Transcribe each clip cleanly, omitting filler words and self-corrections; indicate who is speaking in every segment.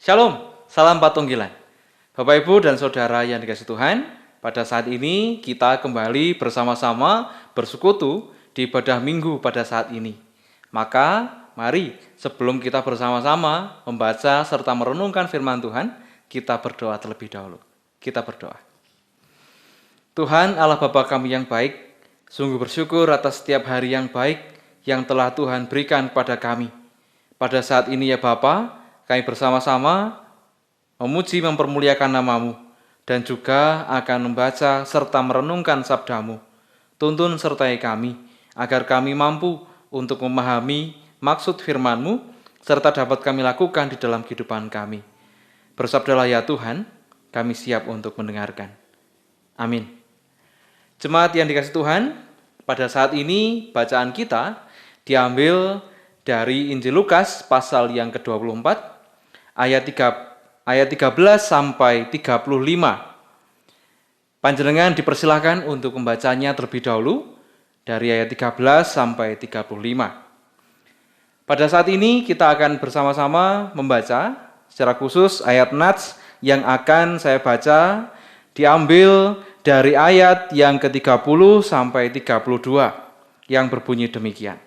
Speaker 1: Shalom, salam Patunggilan. Bapak, Ibu, dan Saudara yang dikasihi Tuhan, pada saat ini kita kembali bersama-sama bersekutu di ibadah minggu pada saat ini. Maka, mari sebelum kita bersama-sama membaca serta merenungkan firman Tuhan, kita berdoa terlebih dahulu. Kita berdoa. Tuhan Allah Bapa kami yang baik, sungguh bersyukur atas setiap hari yang baik yang telah Tuhan berikan kepada kami. Pada saat ini ya Bapa, kami bersama-sama memuji mempermuliakan nama-Mu dan juga akan membaca serta merenungkan sabda-Mu. Tuntun sertai kami agar kami mampu untuk memahami maksud firman-Mu serta dapat kami lakukan di dalam kehidupan kami. Bersabdalah ya Tuhan, kami siap untuk mendengarkan. Amin. Jemaat yang dikasihi Tuhan, pada saat ini bacaan kita diambil dari Injil Lukas pasal yang ke-24 ayat 13 sampai 35. Panjenengan dipersilahkan untuk membacanya terlebih dahulu dari ayat 13 sampai 35. Pada saat ini kita akan bersama-sama membaca secara khusus ayat Nats yang akan saya baca diambil dari ayat yang ke-30 sampai 32 yang berbunyi demikian.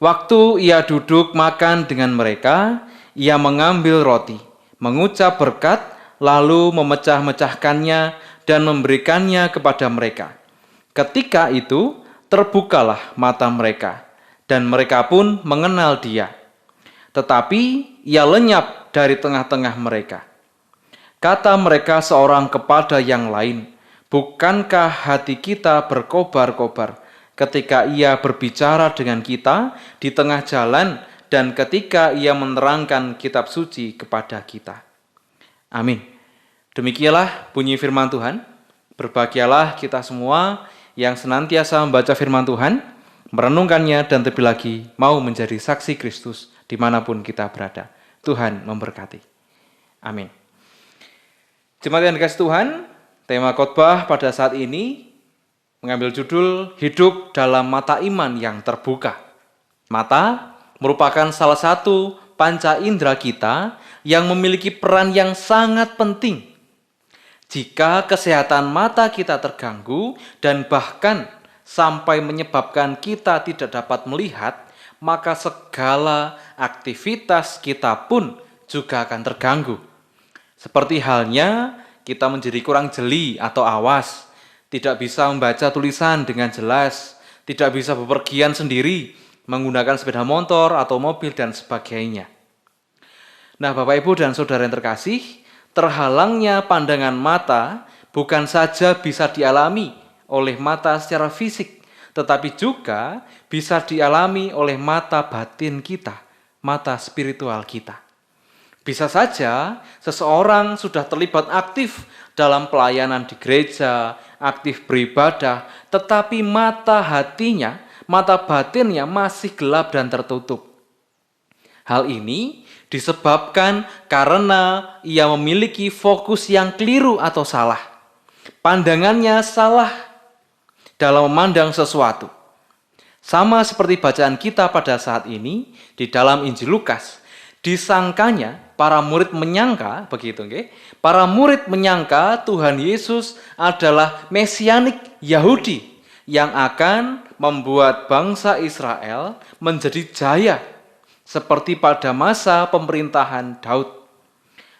Speaker 1: Waktu ia duduk makan dengan mereka, ia mengambil roti, mengucap berkat, lalu memecah-mecahkannya dan memberikannya kepada mereka. Ketika itu terbukalah mata mereka, dan mereka pun mengenal dia. Tetapi ia lenyap dari tengah-tengah mereka. Kata mereka seorang kepada yang lain, bukankah hati kita berkobar-kobar ketika ia berbicara dengan kita di tengah jalan dan ketika ia menerangkan kitab suci kepada kita? Amin. Demikianlah bunyi firman Tuhan. Berbahagialah kita semua yang senantiasa membaca firman Tuhan, merenungkannya dan terlebih lagi mau menjadi saksi Kristus dimanapun kita berada. Tuhan memberkati. Amin. Jemaat yang dikasihi Tuhan, tema khotbah pada saat ini mengambil judul Hidup dalam Mata Iman yang Terbuka. Mata merupakan salah satu panca indera kita yang memiliki peran yang sangat penting. Jika kesehatan mata kita terganggu dan bahkan sampai menyebabkan kita tidak dapat melihat, maka segala aktivitas kita pun juga akan terganggu. Seperti halnya kita menjadi kurang jeli atau awas, tidak bisa membaca tulisan dengan jelas, tidak bisa bepergian sendiri, menggunakan sepeda motor atau mobil dan sebagainya. Nah, Bapak, Ibu, dan Saudara yang terkasih, terhalangnya pandangan mata bukan saja bisa dialami oleh mata secara fisik, tetapi juga bisa dialami oleh mata batin kita, mata spiritual kita. Bisa saja seseorang sudah terlibat aktif dalam pelayanan di gereja, aktif beribadah, tetapi mata hatinya, mata batinnya masih gelap dan tertutup. Hal ini disebabkan karena ia memiliki fokus yang keliru atau salah. Pandangannya salah dalam memandang sesuatu. Sama seperti bacaan kita pada saat ini di dalam Injil Lukas. Disangkanya, para murid menyangka, para murid menyangka Tuhan Yesus adalah Mesianik Yahudi yang akan membuat bangsa Israel menjadi jaya seperti pada masa pemerintahan Daud.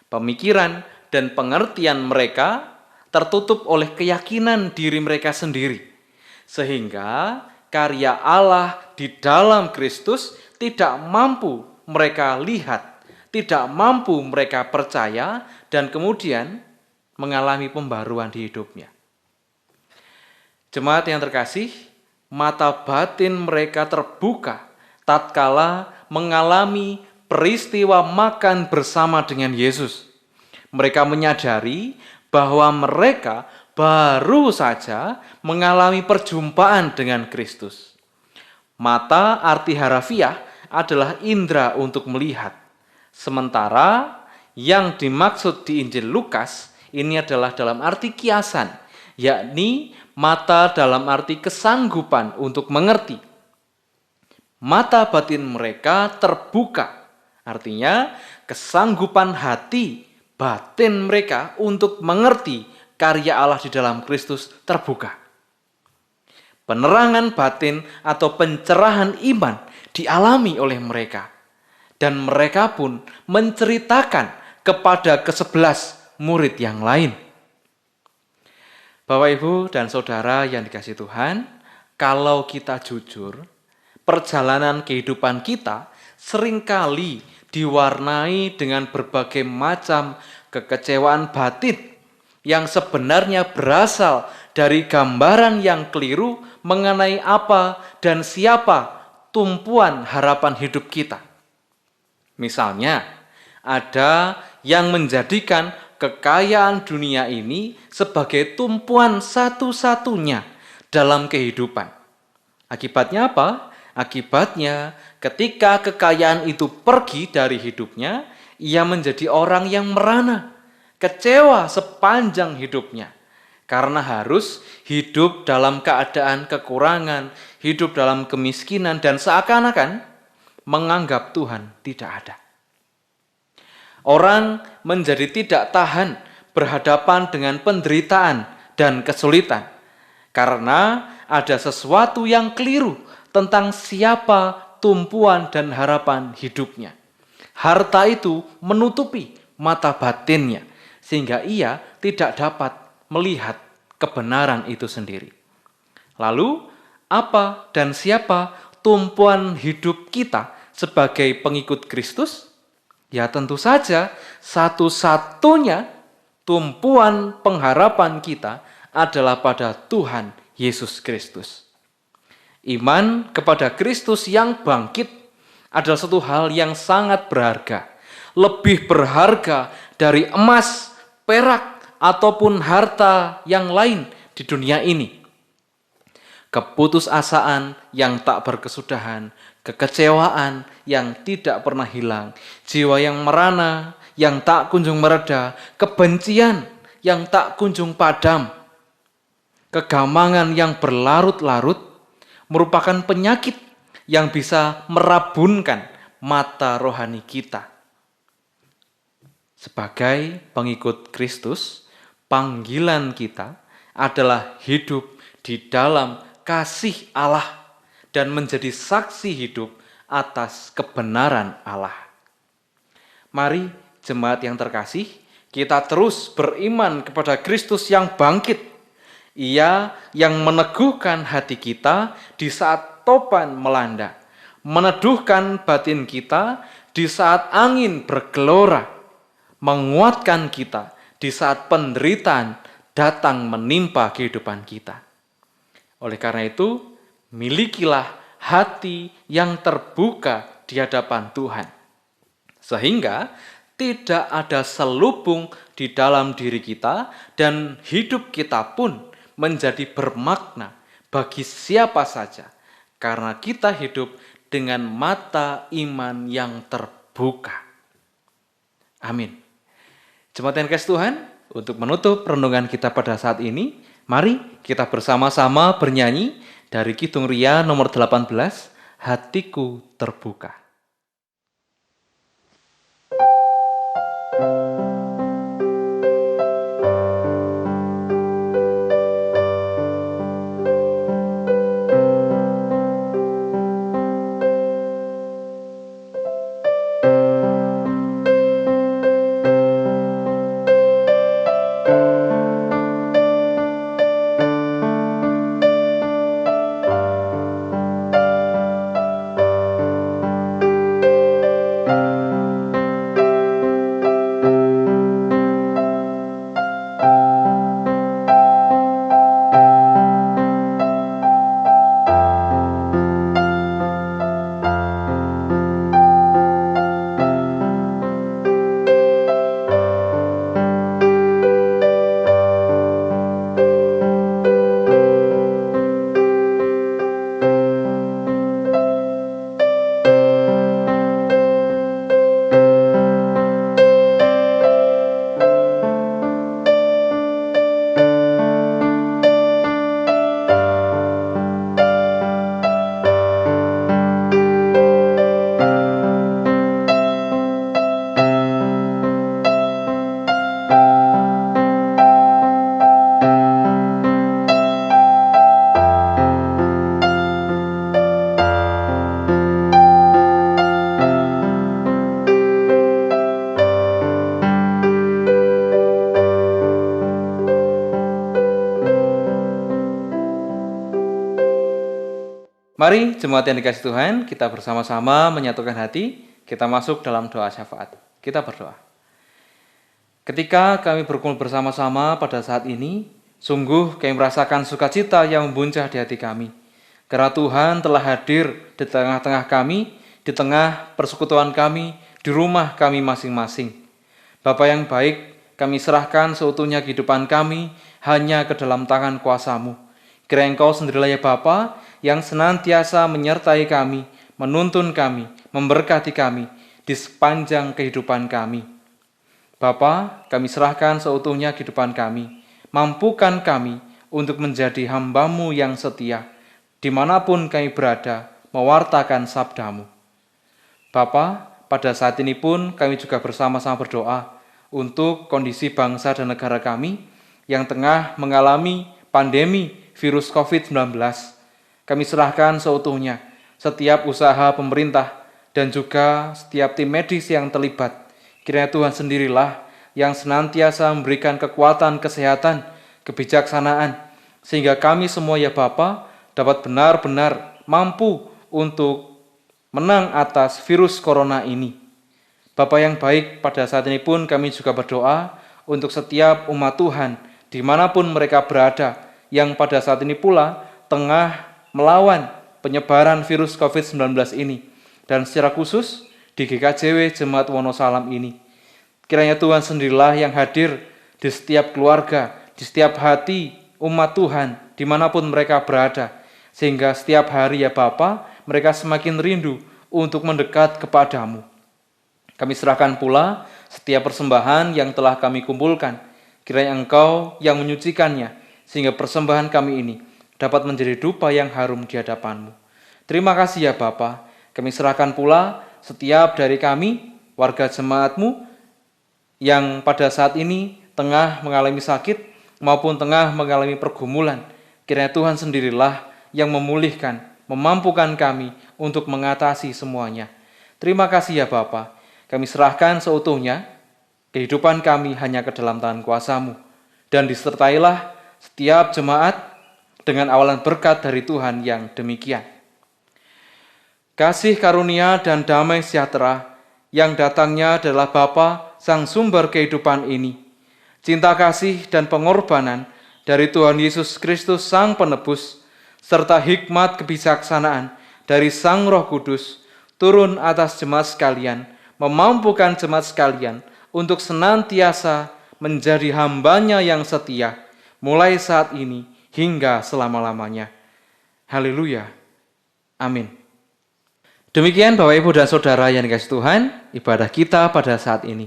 Speaker 1: Pemikiran dan pengertian mereka tertutup oleh keyakinan diri mereka sendiri, sehingga karya Allah di dalam Kristus tidak mampu mereka lihat, tidak mampu mereka percaya, dan kemudian mengalami pembaruan di hidupnya. Jemaat yang terkasih, mata batin mereka terbuka tatkala mengalami peristiwa makan bersama dengan Yesus. Mereka menyadari bahwa mereka baru saja mengalami perjumpaan dengan Kristus. Mata arti harafiah adalah indera untuk melihat. Sementara yang dimaksud di Injil Lukas ini adalah dalam arti kiasan, yakni mata dalam arti kesanggupan untuk mengerti. Mata batin mereka terbuka Artinya, kesanggupan hati batin mereka untuk mengerti karya Allah di dalam Kristus terbuka. Penerangan batin atau pencerahan iman dialami oleh mereka. Dan mereka pun menceritakan kepada ke-11 murid yang lain. Bapak, Ibu, dan Saudara yang dikasihi Tuhan, kalau kita jujur, perjalanan kehidupan kita seringkali diwarnai dengan berbagai macam kekecewaan batin yang sebenarnya berasal dari gambaran yang keliru mengenai apa dan siapa tumpuan harapan hidup kita. Misalnya, ada yang menjadikan kekayaan dunia ini sebagai tumpuan satu-satunya dalam kehidupan. Akibatnya apa? Akibatnya ketika kekayaan itu pergi dari hidupnya, ia menjadi orang yang merana, kecewa sepanjang hidupnya. Karena harus hidup dalam keadaan kekurangan, hidup dalam kemiskinan, dan seakan-akan menganggap Tuhan tidak ada. Orang menjadi tidak tahan berhadapan dengan penderitaan dan kesulitan karena ada sesuatu yang keliru tentang siapa tumpuan dan harapan hidupnya. Harta itu menutupi mata batinnya sehingga ia tidak dapat melihat kebenaran itu sendiri. Lalu, apa dan siapa tumpuan hidup kita sebagai pengikut Kristus? Ya tentu saja satu-satunya tumpuan pengharapan kita adalah pada Tuhan Yesus Kristus. Iman kepada Kristus yang bangkit adalah satu hal yang sangat berharga. Lebih berharga dari emas, perak, ataupun harta yang lain di dunia ini. Keputusasaan yang tak berkesudahan, kekecewaan yang tidak pernah hilang, jiwa yang merana, yang tak kunjung mereda, kebencian yang tak kunjung padam, kegamangan yang berlarut-larut merupakan penyakit yang bisa merabunkan mata rohani kita. Sebagai pengikut Kristus, panggilan kita adalah hidup di dalam kasih Allah dan menjadi saksi hidup atas kebenaran Allah. Mari jemaat yang terkasih, kita terus beriman kepada Kristus yang bangkit. Ia yang meneguhkan hati kita di saat topan melanda, meneduhkan batin kita di saat angin bergelora, menguatkan kita di saat penderitaan datang menimpa kehidupan kita. Oleh karena itu, milikilah hati yang terbuka di hadapan Tuhan. Sehingga tidak ada selubung di dalam diri kita dan hidup kita pun menjadi bermakna bagi siapa saja. Karena kita hidup dengan mata iman yang terbuka. Amin. Jemaat yang kasih Tuhan, untuk menutup renungan kita pada saat ini, mari kita bersama-sama bernyanyi dari Kidung Ria nomor 18, Hatiku Terbuka. Mari jemaat yang dikasih Tuhan, kita bersama-sama menyatukan hati, kita masuk dalam doa syafaat. Kita berdoa. Ketika kami berkumpul bersama-sama pada saat ini, sungguh kami merasakan sukacita yang membuncah di hati kami. Karena Tuhan telah hadir di tengah-tengah kami, di tengah persekutuan kami, di rumah kami masing-masing. Bapa yang baik, kami serahkan seutuhnya kehidupan kami hanya ke dalam tangan kuasa-Mu. Kiranya Engkau sendirilah ya Bapa yang senantiasa menyertai kami, menuntun kami, memberkati kami di sepanjang kehidupan kami. Bapa, kami serahkan seutuhnya kehidupan kami. Mampukan kami untuk menjadi hamba-Mu yang setia, dimanapun kami berada, mewartakan sabda-Mu. Bapa, pada saat ini pun kami juga bersama-sama berdoa untuk kondisi bangsa dan negara kami yang tengah mengalami pandemi virus COVID-19. Kami serahkan seutuhnya setiap usaha pemerintah dan juga setiap tim medis yang terlibat. Kiranya Tuhan sendirilah yang senantiasa memberikan kekuatan, kesehatan, kebijaksanaan, sehingga kami semua ya Bapa dapat benar-benar mampu untuk menang atas virus corona ini. Bapa yang baik, pada saat ini pun kami juga berdoa untuk setiap umat Tuhan, dimanapun mereka berada, yang pada saat ini pula tengah melawan penyebaran virus COVID-19 ini, dan secara khusus di GKJW Jemaat Wonosalam ini. Kiranya Tuhan sendirilah yang hadir di setiap keluarga, di setiap hati umat Tuhan, dimanapun mereka berada. Sehingga setiap hari ya Bapa, mereka semakin rindu untuk mendekat kepadamu. Kami serahkan pula setiap persembahan yang telah kami kumpulkan. Kiranya Engkau yang menyucikannya, sehingga persembahan kami ini dapat menjadi dupa yang harum di hadapan-Mu. Terima kasih ya Bapa. Kami serahkan pula setiap dari kami, warga jemaat-Mu, yang pada saat ini tengah mengalami sakit maupun tengah mengalami pergumulan. Kiranya Tuhan sendirilah yang memulihkan, memampukan kami untuk mengatasi semuanya. Terima kasih ya Bapa. Kami serahkan seutuhnya kehidupan kami hanya ke dalam tangan kuasa-Mu. Dan disertailah setiap jemaat dengan awalan berkat dari Tuhan yang demikian. Kasih karunia dan damai sejahtera yang datangnya adalah Bapa, Sang Sumber kehidupan ini. Cinta kasih dan pengorbanan dari Tuhan Yesus Kristus Sang Penebus, serta hikmat kebijaksanaan dari Sang Roh Kudus turun atas jemaat sekalian, memampukan jemaat sekalian untuk senantiasa menjadi hamba-Nya yang setia, mulai saat ini hingga selama-lamanya. Haleluya. Amin. Demikian Bapak Ibu dan Saudara yang dikasihi Tuhan, ibadah kita pada saat ini.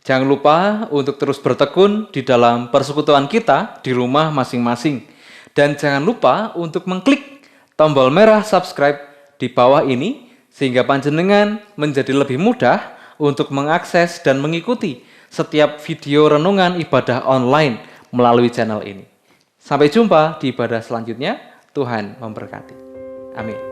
Speaker 1: Jangan lupa untuk terus bertekun di dalam persekutuan kita di rumah masing-masing. Dan jangan lupa untuk mengklik tombol merah subscribe di bawah ini, sehingga panjenengan menjadi lebih mudah untuk mengakses dan mengikuti setiap video renungan ibadah online melalui channel ini. Sampai jumpa di ibadah selanjutnya. Tuhan memberkati. Amin.